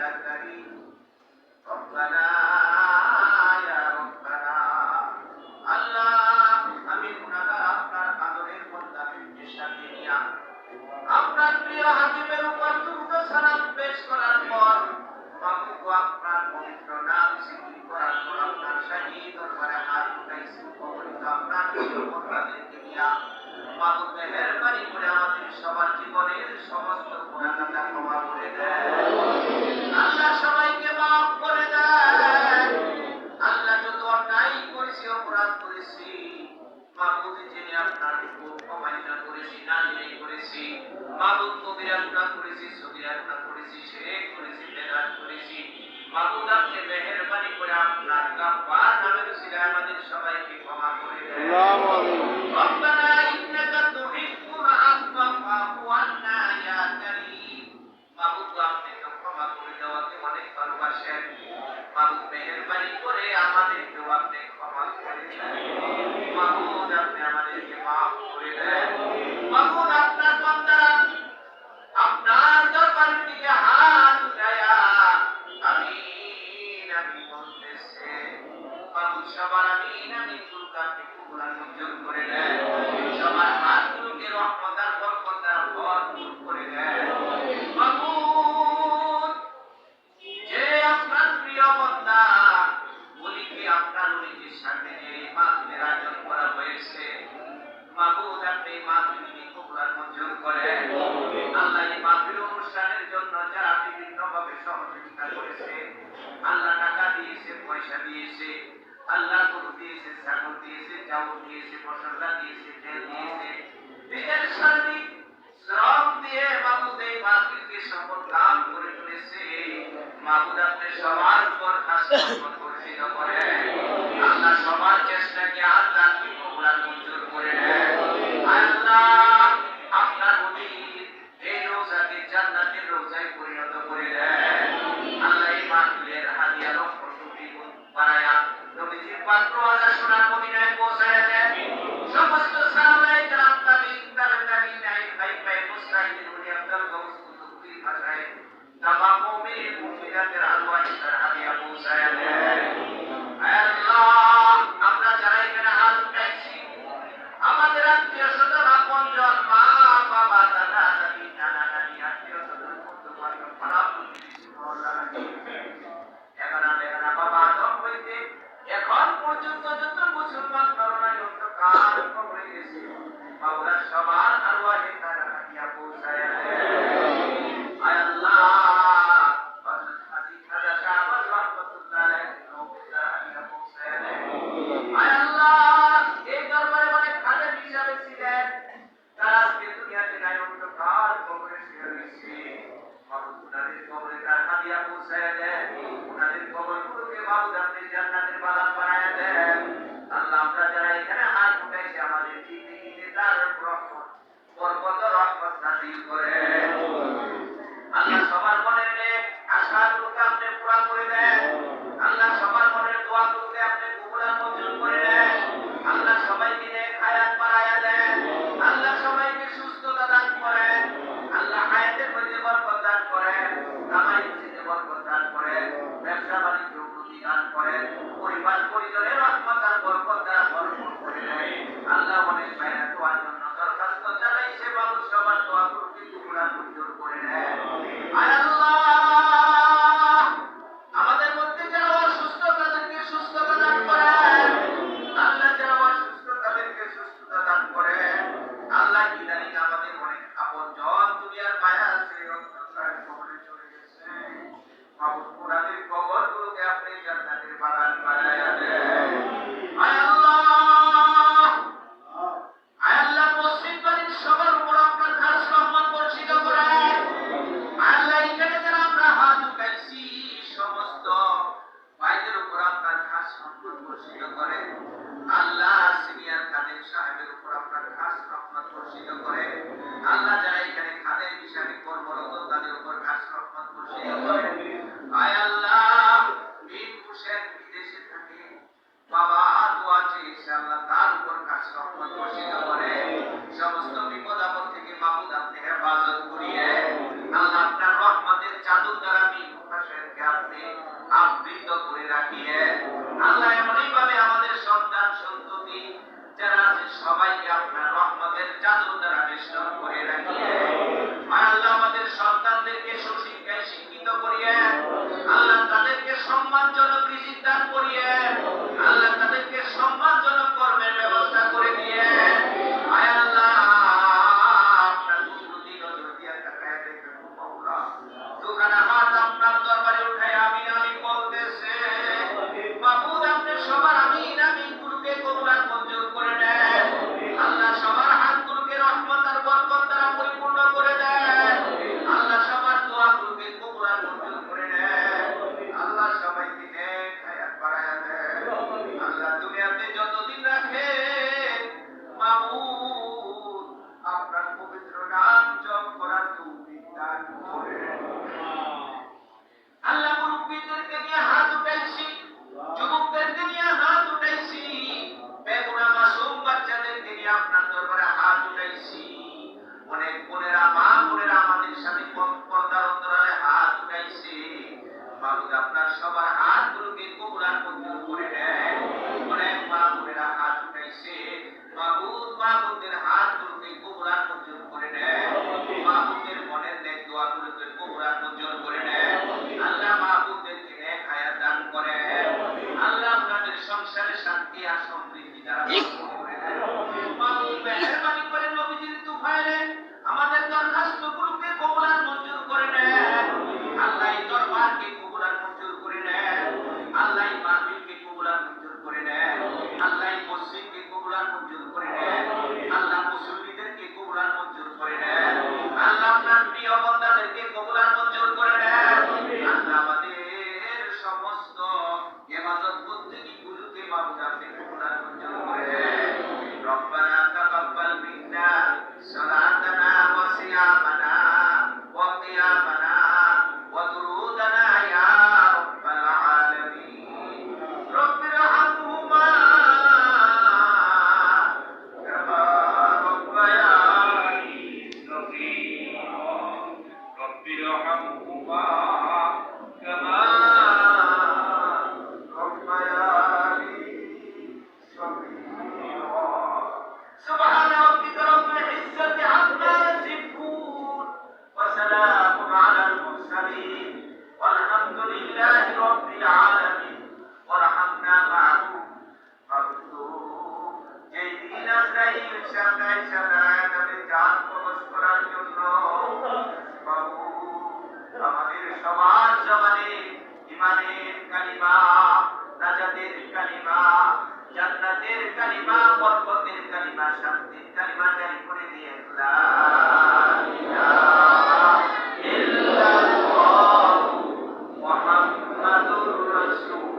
يا كريم ربنا يا ربنا আল্লাহ আমি গুনাহগার আপনার আদরের বান্দা বিনতে শাকিরিয়া আপনার প্রিয় হাবিবের উপর দুরূদ ও সালাম পেশ করার পর মাবুদ আপনার পবিত্র নাম জিকির করার পর আপনার শাহী দরবারে হাত উঠাইছি পবিত্র আপনার প্রিয় বান্দাদেরকে নিয়া মাবুদ মেহেরবানি করে আমাদের সবার জীবনের সমস্ত গুনাহ খাতা ক্ষমা করে দেন আল্লাহ সবাইকে মাফ করে দেন আল্লাহ যত অন্যায় করেছি অপরাধ করেছি মাবুদ যিনি আপনার হুকুম অমান্য করেছি না জেনে করেছি মাবুদ কবিরা গুনাহ করেছি সগীরা গুনাহ করেছি শিরক করেছি বেদাত করেছি মাবুদ আপনি মেহেরবানি করে আপনার গাফফার নামের উসিলায় আমাদের সবাইকে ক্ষমা করে দেন আল্লাহু আমিন রব্বানা ইন্নাকা তুহিব্বুল আফওয়া ফা'ফু আন্না ইয়া কারীম মাবুদ আপনি তো ক্ষমা করে দেওয়াকে অনেক ভালোবাসেন মাবুদ মেহেরবানি করে আমাদেরকে আপনি ক্ষমা করে দেন মাবুদ আপনি আমাদেরকে মাফ করে দেন মাবুদ আপনার বান্দারা আপনার দরবারের দিকে হাত উঠায়া আমিন আমিন বলতেছে মাবুদ সবার আমিন আমিন দুর্গাকে কবুল আর মঞ্জুর করে দেন সবার হাতগুলোকে রহমত আর বরকত দ্বারা ভরপুর করে দেন মাবুদ যে আপনার প্রিয় বান্দা বলিকে আপনার ওলিদের সামনে যে মাহফিলের আয়োজন করা হয়েছে মাবুদ আপনি মাহফিলকে কবুল আর মঞ্জুর করেন আল্লাহ এই মাহফিল অনুষ্ঠানের জন্য যারা বিভিন্নভাবে সহযোগিতা করেছে আল্লাহ টাকা দিয়েছে পয়সা দিয়েছে আল্লাহ গরু দিয়েছে ছাগল দিয়েছে চাউল দিয়েছে মশলা দিয়েছে তেল দিয়েছে নিজের শারীরিক শ্রম দিয়ে মাবুদ এই মাহফিলকে সফল কাম করে তুলেছে মাবুদ আপনি সবার উপর খাস রহমত বর্ষিত করেন আল্লাহ সবার চেষ্টাকে আল্লাহ কি কবুল আর মঞ্জুর করে নেন আল্লাহ আপনার ওলি এই রোজাকে জান্নাতের রোজায় পরিণত করে দেন আল্লাহ এই মাহফিলের হাদিয়া লক্ষ কোটি গুণ বাড়ায়া নবীজির পাত্র আল্লাহ সোনার মদিনায় পৌঁছায় দেন সমস্ত সাহাবায়ে কেরাম তাবিঈন তাবিঈন আইম্মায়ে মুজতাহিদিন উনি আব্দুল গাউস কুতুবীর ভাষায় তামাম মুমিন মুমিনাতের আলওয়ানি তার হাদিয়া পৌঁছায় দেন আল্লাহ আমরা যারা এখানে হাত উঠাইছি আমাদের আত্মীয় স্বজন আপনজন মা বাবা দাদা দাদি নানা নানি আত্মীয় স্বজন বন্ধু বান্ধব পাড়া প্রতিবেশী মহল্লা এখানে বাবা আদম হইতে এখন পর্যন্ত যত মুসলমান নরনারী অন্ধকার কবরে গেছে বাবা সবার আরওয়াহে তারা হাদিয়া পৌঁছায় দেন আল্লাহ হযরত হাজী খাজা শাহ আহমদ রাহমাতুল্লাহ আলাইহি নবীর হাদিয়া পৌঁছায় দেন আল্লাহ এই দরবারে অনেক খাদেম হিসাবে ছিলেন তারা আজকে দুনিয়াতে নাই অন্ধকার কবরে শুয়ে রয়েছে মাবুদ উনাদের কবরে তার হাদিয়া পৌঁছায় দেন উনাদের কবরগুলোকে মাবুদ আপনি জান্নাতের বাগান বানায় দেন আল্লাহ আমরা যারা এখানে হাত উঠাইছি আমাদের জিন্দেগিতে তার রহমত বরকত রহমত নাযিল করেন আল্লাহ সবার মনের নেক আশাগুলোকে আপনি পুরা করে দেন আল্লাহ সবার মনের দোয়াগুলোকে আপনি কবুল আর মঞ্জুর করে দেন আল্লাহ সবাইকে নেক হায়াত বাড়ায়া দেন আল্লাহ সবাইকে সুস্থতা দান করেন আল্লাহ হায়াতের মধ্যে বরকত দান করেন কামাই রুজিতে বরকত দান করেন ব্যবসা বাণিজ্য উন্নতি দান করেন পরিবার পরিজনের রহমত আর বরকত দ্বারা ভরপুর করে দেন আল্লাহ অনেক ভাইরা দোয়ার জন্য দরখাস্ত জানাইছে বাবু সবার দোয়াগুলোকে কবুল আর মঞ্জুর করে দেন আল্লাহ আমাদের মধ্যে যারা অসুস্থ তাদেরকে সুস্থতা দান করেন আল্লাহ যারা অসুস্থ তাদেরকে সুস্থতা দান করেন আল্লাহ ইদানিং আমাদের অনেক আপনজন দুনিয়ার মায়া আছে অন্ধকার কবরে চলে গেছে মাবুদ ওনাদের কবরগুলোকে আপনি জান্নাতের বাগান বানায়া দেন আল্লাহ মুসলিম বাড়ির সবার উপর আপনার খাস রহমত বর্ষিত করেন আল্লাহ এখানে যারা আমরা হাত উঠাইছি সমস্ত ভাইদের উপর আপনার খাস রহমত বর্ষিত করেন আল্লাহ সিনিয়র খাদেম সাহেবের উপর আপনার খাস রহমত বর্ষিত করেন আল্লাহ যারা এখানে খাদেম হিসাবে কর্মরত তাদের উপর খাস রহমত বর্ষিত করেন আল্লাহ বিন হুসেন সম্মানজনক রিজিক দান করিয়ে আল্লাহ তাদেরকে সম্মানজনক কর্মের ব্যবস্থা করে দিয়ে আয় আল্লাহ আপনার কুদরতি নজর দিয়ে তাকায় দেখেন মাওলা দুখানা হাত আপনার দরবারে উঠায় আমিন আমিন বলতেছে মাবুদ আপনি সবার আমিন আমিন গুলোকে কবুল আর মঞ্জুর করে নেন আল্লাহ সবার হাতগুলোকে রহমত আর বরকত দ্বারা পরিপূর্ণ করে দেন আল্লাহ সবার দোয়াগুলোকে কবুল আর মঞ্জুর করে নেন আল্লাহ সবাইকে নেক হায়াত বাড়ায়া দেন আল্লাহ দুনিয়াতে যতদিন রাখেন মাবুদ আপনার পবিত্র নাম জপ করার তৌফিক দান করেন আল্লাহ মুরব্বিদেরকে নিয়ে হাত উঠাইছি যুবকদেরকে নিয়ে হাত উঠাইছি বেগুনা মাসুম বাচ্চাদেরকে নিয়ে আপনার দরবারে হাত উঠাইছি অনেক বোনেরা মা বোনেরা আমাদের সাথে পর্দার অন্তরালে হাত উঠাইছে মাবুদ আপনার সবার হাতগুলোকে কবুল আর মঞ্জুর করে নেন অনেক মা বোনেরা হাত উঠাইছে মাবুদ মা বোনদের হাতগুলোকে কবুল আর মঞ্জুর করে নেন মা বোনদের মনের নেক দোয়াগুলোকে কবুল আর মঞ্জুর করে নেন আল্লাহ মা বোনদেরকে নেক হায়াত দান করেন আল্লাহ আপনাদের সংসারে শান্তি আর সমৃদ্ধি দ্বারা ভরপুর করে দেন মাবুদ মেহেরবানি করে নবীজির তুফাইলে আমাদের দরখাস্তগুলোকে কবুল আর মঞ্জুর করে নেন আল্লাহ এই দরবারকে কবুল আর মঞ্জুর করে নেন আল্লাহ এই মাহফিলকে কবুল আর মঞ্জুর করে নেন আল্লাহ এই মসজিদকে কবুল আর মঞ্জুর করে নেন আল্লাহ মুসল্লিদেরকে কবুল আর মঞ্জুর করে নেন আল্লাহ আপনার প্রিয় বান্দাদেরকে কবুল আর মঞ্জুর করে নেন আল্লাহ আমাদের সমস্ত ইবাদত বন্দেগীগুলোকে মাবুদ আপনি কবুল আর মঞ্জুর করে নেন রব্বানা তাকাব্বাল মিন্না সালাতানা ওয়া সিয়ামানা ওয়া কিয়ামানা ওয়া দুরুদানা ইয়া রাব্বাল আলামিন রব্বিরহামহুমা কামা রাব্বায়ানি সগীরা রব্বিরহামহুমা কামা রাব্বায়ানি সগীরা سبحان ربك رب العزة عما يصفون وسلام على المرسلين والحمد لله رب العالمين ورحمنا معهم مكتوب যেদিন আজরাইল সামনে দাঁড়ায় যাবে জান কবজ করার জন্য বাবু আমাদের সবার জবানে ঈমানের কালিমা নাজাতের কালিমা জান্নাতের কালিমা বরকতের কালিমা শান্তির কালিমা জারি করে দিয়ে লা ইলাহা ইল্লাল্লাহু মুহাম্মাদুর রাসূল